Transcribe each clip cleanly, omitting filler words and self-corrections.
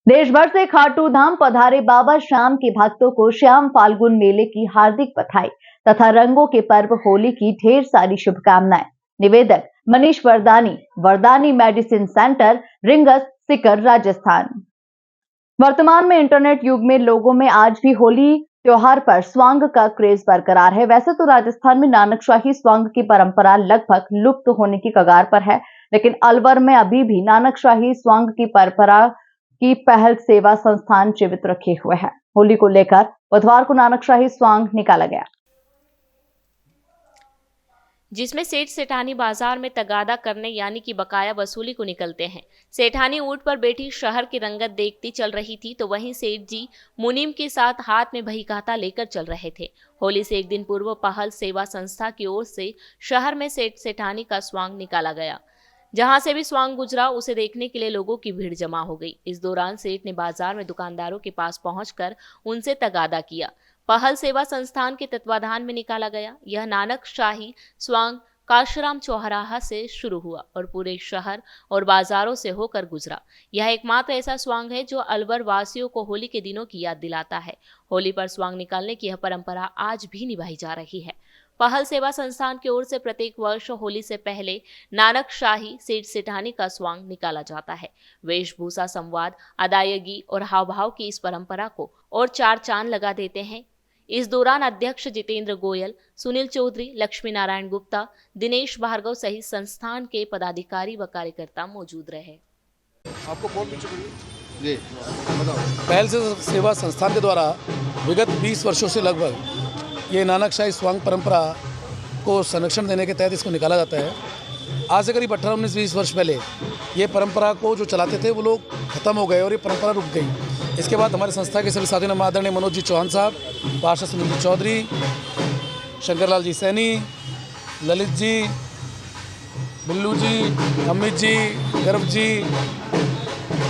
देश भर से खाटू धाम पधारे बाबा श्याम के भक्तों को श्याम फाल्गुन मेले की हार्दिक बधाई तथा रंगों के पर्व होली की ढेर सारी शुभकामनाएं। निवेदक मनीष वरदानी, वरदानी मेडिसिन सेंटर, रिंगस, सीकर, राजस्थान। वर्तमान में इंटरनेट युग में लोगों में आज भी होली त्योहार पर स्वांग का क्रेज बरकरार है। वैसे तो राजस्थान में नानकशाही स्वांग की परंपरा लगभग लुप्त होने की कगार पर है, लेकिन अलवर में अभी भी नानकशाही स्वांग की परंपरा की पहल सेवा संस्थान जीवित रखे हुए हैं। होली को लेकर बुधवार को नानकशाही स्वांग निकाला गया, जिसमें सेठ सेठानी बाजार में तगादा करने यानी कि बकाया वसूली को निकलते हैं। सेठानी ऊंट पर बैठी शहर की रंगत देखती चल रही थी, तो वहीं सेठ जी मुनीम के साथ हाथ में बहीखाता लेकर चल रहे थे। होली से एक दिन पूर्व पहल सेवा संस्था की ओर से शहर में सेठ सेठानी का स्वांग निकाला गया। जहां से भी स्वांग गुजरा, उसे देखने के लिए लोगों की भीड़ जमा हो गई। इस दौरान सेठ ने बाजार में दुकानदारों के पास पहुंचकर उनसे तगादा किया। पहल सेवा संस्थान के तत्वाधान में निकाला गया यह नानकशाही स्वांग काशीराम चौराहा से शुरू हुआ और पूरे शहर और बाजारों से होकर गुजरा। यह एकमात्र ऐसा स्वांग है जो अलवर वासियों को होली के दिनों की याद दिलाता है। होली पर स्वांग निकालने की यह परंपरा आज भी निभाई जा रही है। पहल सेवा संस्थान की ओर से प्रत्येक वर्ष होली से पहले नानकशाही सेठ सेठानी का स्वांग निकाला जाता है। वेशभूषा, संवाद, अदायगी और हाव भाव की इस परंपरा को और चार चांद लगा देते हैं। इस दौरान अध्यक्ष जितेंद्र गोयल, सुनील चौधरी, लक्ष्मी नारायण गुप्ता, दिनेश भार्गव सहित संस्थान के पदाधिकारी व कार्यकर्ता मौजूद रहे। आपको कौन जी बताओ। पहल सेवा संस्थान के द्वारा विगत 20 वर्षों से लगभग ये नानकशाही स्वांग परंपरा को संरक्षण देने के तहत इसको निकाला जाता है। आज से करीब 18, 19, 20 वर्ष पहले ये परंपरा को जो चलाते थे वो लोग खत्म हो गए और ये परंपरा रुक गई। इसके बाद हमारे संस्था के सभी साथियों ने आदरणीय मनोज जी चौहान साहब, पार्षद सुनील जी चौधरी, शंकरलाल जी सैनी, ललित जी, बिल्लू जी, अमित जी, गर्व जी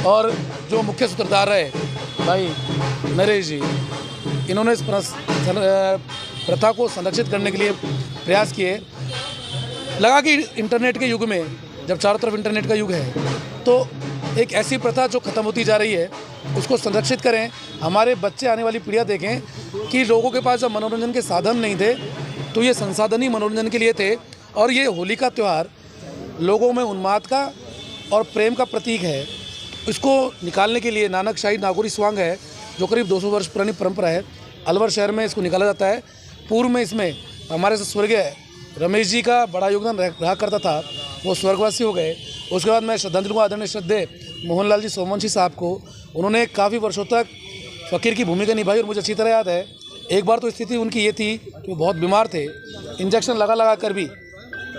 और जो मुख्य सूत्रधार है भाई नरेश जी, इन्होंने इस प्रथा को संरक्षित करने के लिए प्रयास किए। लगा कि इंटरनेट के युग में जब चारों तरफ इंटरनेट का युग है तो एक ऐसी प्रथा जो ख़त्म होती जा रही है उसको संरक्षित करें। हमारे बच्चे, आने वाली पीढ़ियाँ देखें कि लोगों के पास जब मनोरंजन के साधन नहीं थे तो ये संसाधन ही मनोरंजन के लिए थे। और ये होली का त्यौहार लोगों में उन्माद का और प्रेम का प्रतीक है। इसको निकालने के लिए नानकशाही नागौरी स्वांग है जो करीब 200 वर्ष पुरानी परंपरा है। अलवर शहर में इसको निकाला जाता है। पूर्व में इसमें हमारे से स्वर्गीय रमेश जी का बड़ा योगदान रहा करता था, वो स्वर्गवासी हो गए। उसके बाद मैं श्रद्धांजलि को आदरणीय श्रद्धेय मोहनलाल जी सोमवंशी साहब को, उन्होंने काफ़ी वर्षों तक फ़कीर की भूमिका निभाई और मुझे अच्छी तरह याद है। एक बार तो स्थिति उनकी ये थी कि वो बहुत बीमार थे, इंजेक्शन लगा कर भी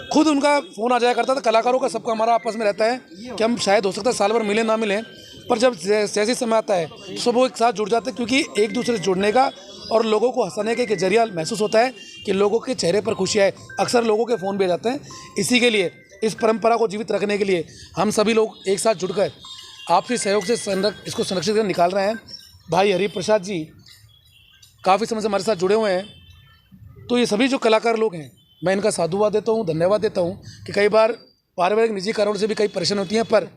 खुद उनका फ़ोन आ जाया करता था। कलाकारों का सबका हमारा आपस में रहता है कि हम शायद हो सकता है साल भर मिलें ना मिलें, पर जब जैसे समय आता है तो सब वो एक साथ जुड़ जाते हैं, क्योंकि एक दूसरे से जुड़ने का और लोगों को हंसाने का एक जरिया महसूस होता है कि लोगों के चेहरे पर खुशियाँ है। अक्सर लोगों के फ़ोन भी आ जाते हैं। इसी के लिए इस परंपरा को जीवित रखने के लिए हम सभी लोग एक साथ जुड़कर आपसी सहयोग से इसको संरक्षित कर निकाल रहे हैं। भाई हरिप्रसाद जी काफ़ी समय से हमारे साथ जुड़े हुए हैं। तो ये सभी जो कलाकार लोग हैं, मैं इनका साधुवाद देता हूँ, धन्यवाद देता हूँ कि कई बार पारिवारिक निजी कारणों से भी कई परेशानी होती हैं, पर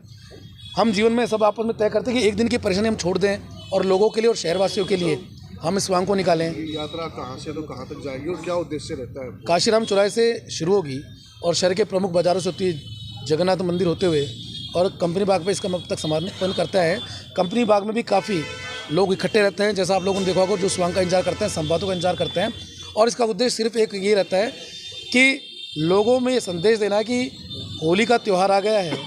हम जीवन में सब आपस में तय करते हैं कि एक दिन की परेशानी हम छोड़ दें और लोगों के लिए और शहरवासियों के लिए हम इस स्वांग को निकालें। यात्रा कहाँ से तो कहाँ तक जाएगी और क्या उद्देश्य रहता है? काशीराम चौराहे से शुरू होगी और शहर के प्रमुख बाजारों से होती है, जगन्नाथ मंदिर होते हुए और कंपनी बाग पे इसका अब तक समापन करता है। कंपनी बाग में भी काफ़ी लोग इकट्ठे रहते हैं, जैसा आप लोगों ने देखा होगा, जो स्वांग का इंतजार करते हैं, संवादों का इंतजार करते हैं। और इसका उद्देश्य सिर्फ एक ये रहता है कि लोगों में ये संदेश देना कि होली का त्यौहार आ गया है,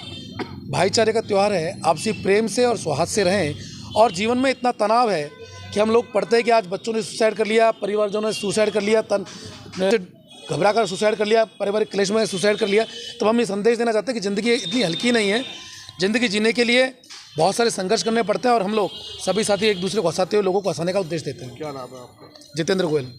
भाईचारे का त्यौहार है, आपसी प्रेम से और सौहार्द से रहें। और जीवन में इतना तनाव है कि हम लोग पढ़ते हैं कि आज बच्चों ने सुसाइड कर लिया, परिवारजनों ने सुसाइड कर लिया, घबरा कर सुसाइड कर लिया, पारिवारिक क्लेश में सुसाइड कर लिया। तो हम ये संदेश देना चाहते हैं कि ज़िंदगी इतनी हल्की नहीं है। ज़िंदगी जीने के लिए बहुत सारे संघर्ष करने पड़ते हैं और हम लोग सभी साथी एक दूसरे को हंसाते हुए लोगों को हंसाने का उद्देश्य देते हैं। क्या नाम है आपका? जितेंद्र गोयल।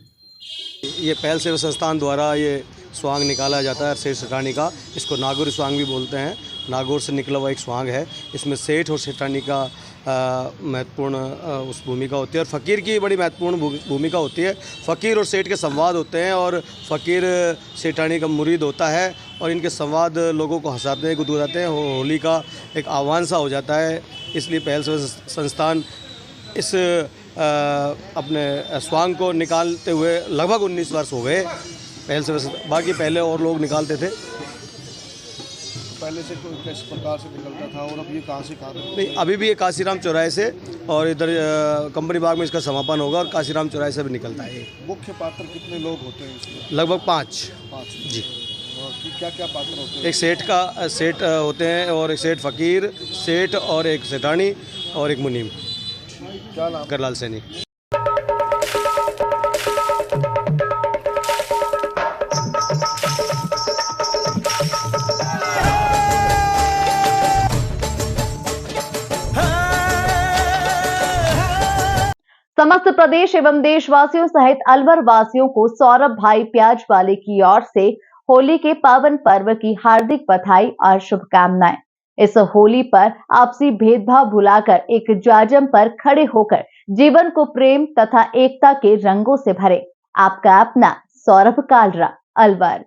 ये पहल सेवा संस्थान द्वारा ये स्वांग निकाला जाता है सेठ सेठानी का। इसको नागौरी स्वांग भी बोलते हैं नागौर से निकला हुआ एक स्वांग है। इसमें सेठ और सेठानी का महत्वपूर्ण उस भूमिका होती है और फ़कीर की बड़ी महत्वपूर्ण भूमिका होती है। फ़कीर और सेठ के संवाद होते हैं और फ़कीर सेठानी का मुरीद होता है और इनके संवाद लोगों को हंसाते हैं, गुदगुदाते हैं। होली का एक आह्वान सा हो जाता है। इसलिए पहल सेवा संस्थान इस अपने स्वांग को निकालते हुए लगभग 19 वर्ष हो गए। पहल सेवा बाकी पहले और लोग निकालते थे। पहले से कोई किस प्रकार से निकलता था और अब ये कहाँ से कहाँ तक? नहीं, अभी भी ये काशीराम चौराहे से और इधर कंपनी बाग में इसका समापन होगा और काशीराम चौराहे से भी निकलता है। मुख्य पात्र कितने लोग होते हैं इसमें? लगभग 5 जी। क्या क्या पात्र होते हैं? एक सेठ होते हैं और एक सेठ फ़कीर, सेठ और एक सेठानी और एक मुनीम। क्या नाम? करलाल सैनी। समस्त प्रदेश एवं देशवासियों सहित अलवर वासियों को सौरभ भाई प्याज वाले की ओर से होली के पावन पर्व की हार्दिक बधाई और शुभकामनाएं। इस होली पर आपसी भेदभाव भुलाकर एक जाजम पर खड़े होकर जीवन को प्रेम तथा एकता के रंगों से भरे। आपका अपना सौरभ कालरा, अलवर।